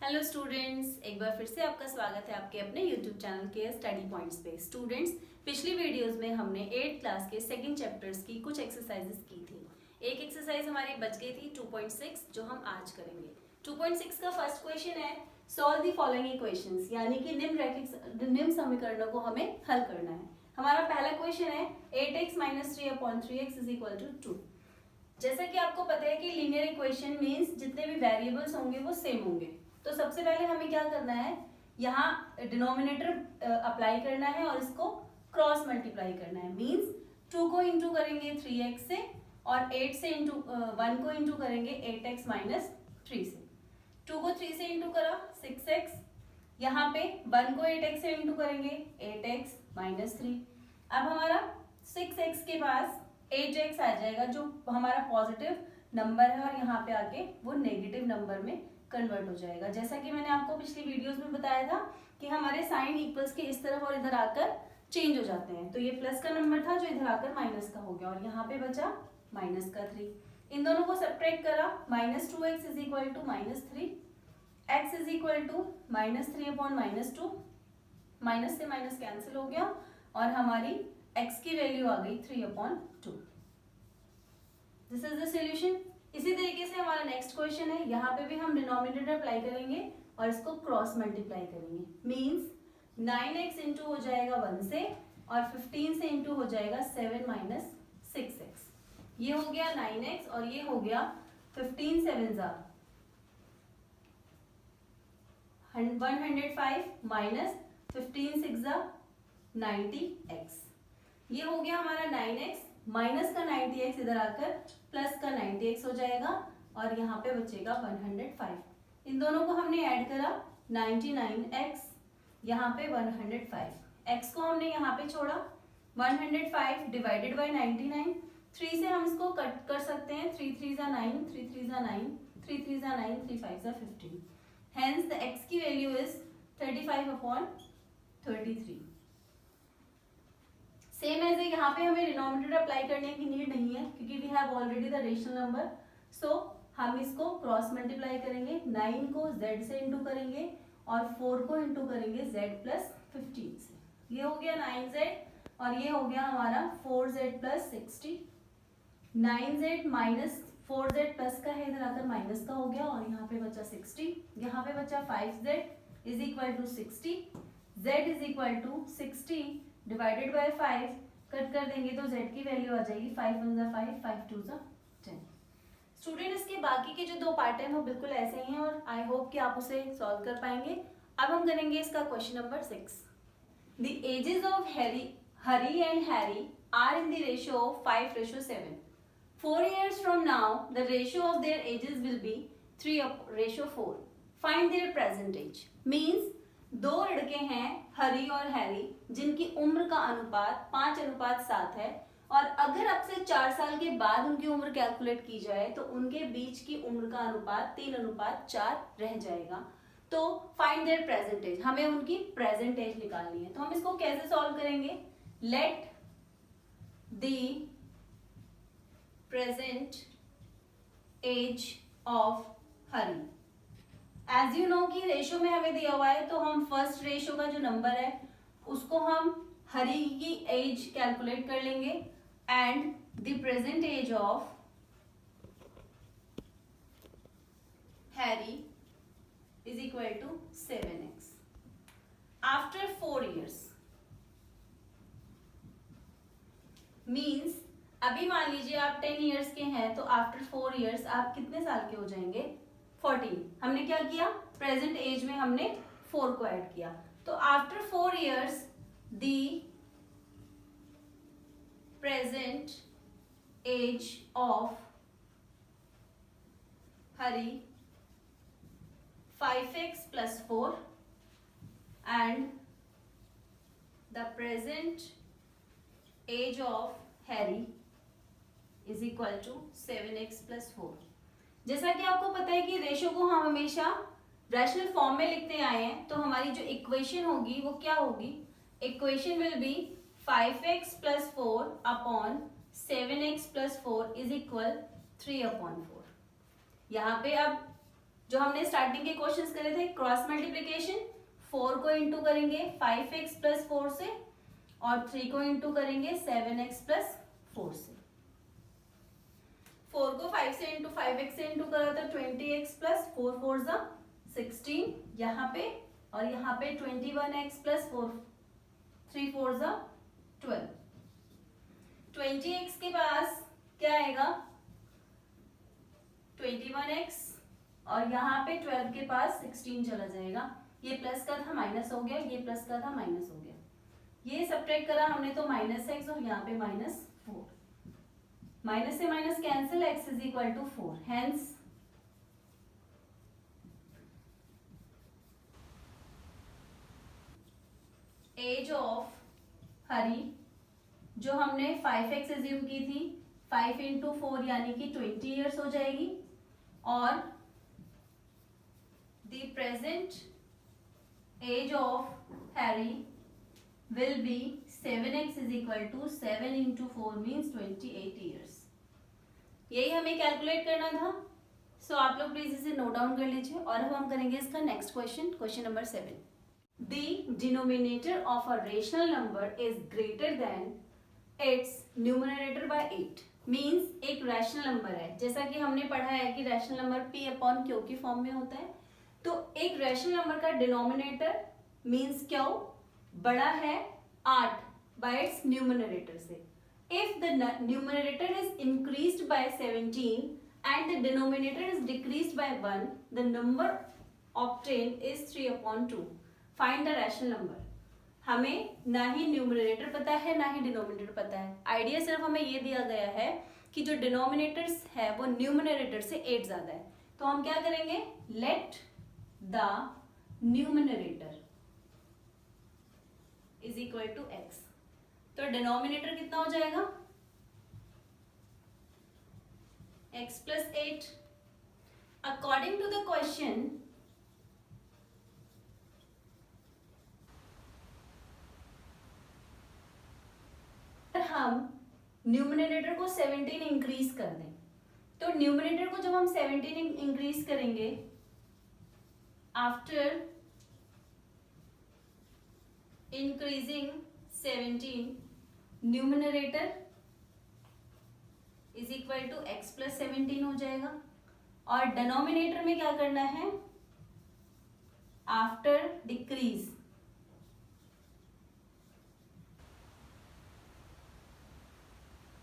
Hello students, एक बार फिर से आपका स्वागत है आपके अपने यूट्यूब चैनल के स्टडी पॉइंट्स पे। स्टूडेंट्स, पिछली वीडियोस में हमने 8th क्लास के सेकंड चैप्टर्स की कुछ एक्सरसाइजेस की थी। एक एक्सरसाइज हमारी बच गई थी 2.6, जो हम आज करेंगे। 2.6 का फर्स्ट क्वेश्चन है सॉल्व द फॉलोइंग इक्वेशंस, यानी कि निम्न समीकरणों को हमें हल करना है। हमारा पहला क्वेश्चन है 8x - 3/3x = 2। जैसा कि आपको पता है कि लीनियर इक्वेशन मींस जितने भी वेरिएबल्स होंगे वो सेम होंगे। तो सबसे पहले हमें क्या करना है, यहाँ डिनोमिनेटर अप्लाई करना है और इसको क्रॉस मल्टीप्लाई करना है। मींस 2 को इंटू करेंगे 3x से और 8 से इंटू 1 को इंटू करेंगे 8x - 3 से। 2 को 3 से इंटू करा 6x, यहाँ पे 1 को 8x से इंटू करेंगे 8x - 3। अब हमारा 6x के पास 8x आ जाएगा जो हमारा पॉजिटिव नंबर है और यहाँ पे आके वो नेगेटिव नंबर में कन्वर्ट हो जाएगा। जैसा कि मैंने आपको पिछली वीडियोस में बताया था कि हमारे साइन इक्वल्स के इस तरफ और इधर आकर चेंज हो जाते हैं। तो ये प्लस का नंबर था जो इधर आकर माइनस का हो गया और यहाँ पे बचा माइनस का 3। इन दोनों को सब्ट्रैक्ट करा, -2x = -3, x = -3/-2, माइनस से माइनस कैंसिल हो गया और हमारी x की वैल्यू आ गई 3/2। This is the solution. इसी तरीके से हमारा नेक्स्ट क्वेश्चन है, यहाँ पे भी हम डिनोमिनेटर अप्लाई करेंगे और इसको क्रॉस मल्टीप्लाई करेंगे। मींस 9x इंटू हो जाएगा 1 से और 15 से इंटू हो जाएगा 7 - 6x। ये हो गया 9x और ये हो गया 15 7 105 माइनस 15 6 90x। ये हो गया हमारा 9x, माइनस का 90x इधर आकर प्लस का 90x हो जाएगा और यहाँ पे बचेगा 105। इन दोनों को हमने ऐड करा 99x, यहाँ पे 105, x को हमने यहाँ पे छोड़ा 105 डिवाइडेड बाय 99। 3 से हम इसको कट कर सकते हैं, 3 3 = 9, 3 3 = 9, 3 3 = 9, 3 5 = 15। हेंस द x की वैल्यू इज 35/33। सेम एज यहाँ पे हमें डिनोमिनेटर अप्लाई करने की नीड नहीं है क्योंकि we have already the rational number. So हम इसको क्रॉस मल्टीप्लाई करेंगे, 9 को z से इंटू करेंगे और 4 को इंटू करेंगे z + 15 से। ये हो गया 9z और ये हो गया हमारा 4z + 60। 9z minus 4z plus का है, इधर आकर माइनस का हो गया और यहाँ पे बचा 60। यहाँ पे बचा 5z = 60, z = 60 divided by 5 cut कर देंगे तो z की वैल्यू आ जाएगी 5 1 = 5, 5 2 = 10। स्टूडेंट, इसके बाकी के जो 2 पार्ट हैं वो बिल्कुल ऐसे ही हैं और आई होप कि आप उसे सॉल्व कर पाएंगे। अब हम करेंगे इसका question number 6। The ages of Hari and Harry are in the ratio of 5:7। 4 years from now the ratio of their ages will be 3:4. Find their present age. Means 2 लड़के हैं हरी और हैरी जिनकी उम्र का अनुपात 5:7 है और अगर अब से 4 साल के बाद उनकी उम्र कैलकुलेट की जाए तो उनके बीच की उम्र का अनुपात 3:4 रह जाएगा। तो फाइंड देयर प्रेजेंट एज, हमें उनकी प्रेजेंट एज निकालनी है। तो हम इसको कैसे सॉल्व करेंगे, let the present age of Hari. As you know कि रेशो में हमें दिया हुआ है तो हम फर्स्ट रेशो का जो नंबर है उसको हम हरी की एज कैलकुलेट कर लेंगे and the present age of Harry = 7x after 4 years। Means अभी मान लीजिए आप 10 years के हैं तो आफ्टर 4 years आप कितने साल के हो जाएंगे, 14। हमने क्या किया, प्रेजेंट एज में हमने 4 को ऐड किया। तो after 4 years the present age of Hari 5x + 4 and the present age of Harry = 7x + 4। जैसा कि आपको पता है कि रेशो को हम हमेशा रैशनल फॉर्म में लिखते आए हैं, तो हमारी जो इक्वेशन होगी वो क्या होगी, equation will be 5x + 4 upon 7x + 4 = 3/4। यहाँ पे अब जो हमने स्टार्टिंग के क्वेश्चंस करे थे, क्रॉस मल्टीप्लीकेशन, 4 को इंटू करेंगे 5x प्लस 4 से और 3 को इंटू करेंगे 7x प्लस 4 से। 4 को 5 से इंटू 5x से इंटू करा तो 20x प्लस 4 4 जा 16 यहाँ पे, और यहाँ पे 21x प्लस 4 3 4 जा 12। 20x के पास क्या आएगा 21x, और यहाँ पे 12 के पास 16 चला जाएगा। ये प्लस का था माइनस हो गया, ये प्लस का था माइनस हो गया। ये सब्ट्रैक्ट करा हमने तो -x और यहाँ पे -4। माइनस से minus cancel, x is equal to 4। Hence age of Hari, जो हमने 5x एज्यूम की थी, 5 इंटू 4 यानी कि 20 ईयर्स हो जाएगी, और the present age of Harry will be 7x is equal to 7 into 4 means 28 years. यही हमें कैलकुलेट करना था। सो आप लोग प्लीज इसे नोट डाउन कर लीजिए। और अब हम करेंगे इसका next question, question number 7। The denominator of a rational number is greater than it's numerator bye 8। Means एक रैशनल नंबर है, जैसा कि हमने पढ़ा है कि rational number p upon Q की फॉर्म में होता है। तो एक रैशनल नंबर का डिनोमिनेटर मीन्स क्यू बड़ा है 8 बाय इट्स न्यूमरेटर से। If the numerator is increased by 17 and the denominator is decreased by 1, the number obtained is 3 upon 2. Find the rational number. हमें ना ही न्यूमरेटर पता है ना ही डिनोमिनेटर पता है। आइडिया सिर्फ हमें ये दिया गया है कि जो डिनोमिनेटर्स है वो न्यूमरेटर से 8 ज्यादा है। तो हम क्या करेंगे, let the numerator is equal to x। तो डिनोमिनेटर कितना हो जाएगा x plus 8. According to the question, हम न्यूमरेटर को 17 इंक्रीज कर दें, तो न्यूमरेटर को जब हम 17 इंक्रीज करेंगे, after increasing 17 numerator is equal to x plus 17 हो जाएगा। और डिनोमिनेटर में क्या करना है, आफ्टर डिक्रीज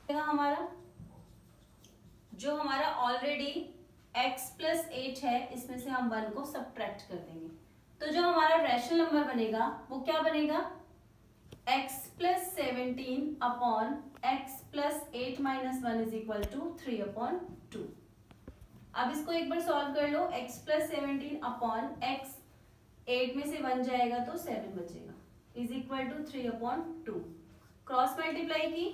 हमारा जो हमारा ऑलरेडी x प्लस 8 है, इसमें से हम 1 को सब्ट्रैक्ट कर देंगे। तो जो हमारा रैशनल नंबर बनेगा वो क्या बनेगा, x plus 17 upon x plus 8 minus 1 is equal to 3 upon 2। अब इसको एक बार सॉल्व कर लो, x प्लस 17 अपॉन x 8 में से 1 जाएगा तो 7 बचेगा, is equal to 3 upon 2। Cross multiply की,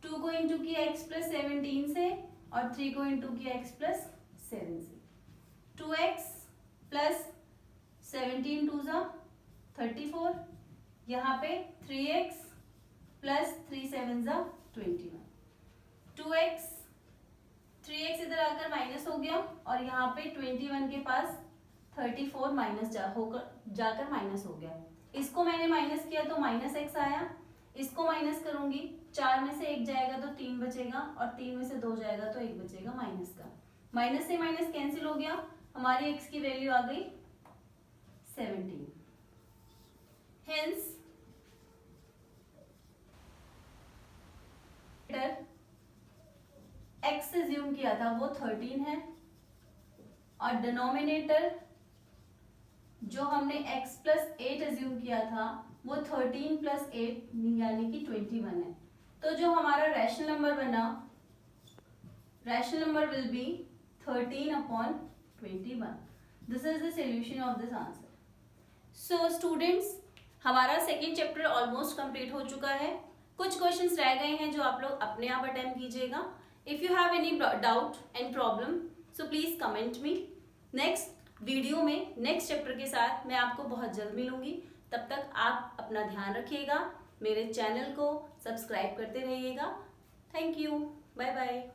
2 को इंटू किया x प्लस 17 से और 3 को इंटू किया x प्लस 7 से। 2x प्लस 17 2 जा 34, यहाँ पे 3x प्लस 3 7 जा 21। 2x 3x इधर आकर माइनस हो गया और यहाँ पे 21 के पास 34 माइनस जाकर माइनस हो गया। इसको मैंने माइनस किया तो माइनस x आया, इसको माइनस करूंगी, 4 में से 1 जाएगा तो 3 बचेगा और 3 में से 2 जाएगा तो 1 बचेगा माइनस का। माइनस से माइनस कैंसिल हो गया, हमारी x की वैल्यू आ गई 17। हेंस x एज्यूम किया था वो 13 है और डिनोमिनेटर जो हमने x प्लस 8 एज्यूम किया था वो 13 प्लस 8 यानी कि 21 है। तो जो हमारा रैशनल नंबर बना, rational number will be 13 upon 21। This is the solution of this answer. So students, हमारा सेकेंड चैप्टर ऑलमोस्ट कंप्लीट हो चुका है। कुछ क्वेश्चंस रह गए हैं जो आप लोग अपने आप अटेम्प्ट कीजिएगा। If you have any doubt and problem so please comment me. Next video में नेक्स्ट चैप्टर के साथ मैं आपको बहुत जल्द मिलूंगी। तब तक आप अपना ध्यान रखिएगा, मेरे चैनल को सब्सक्राइब करते रहिएगा। Thank you, bye bye.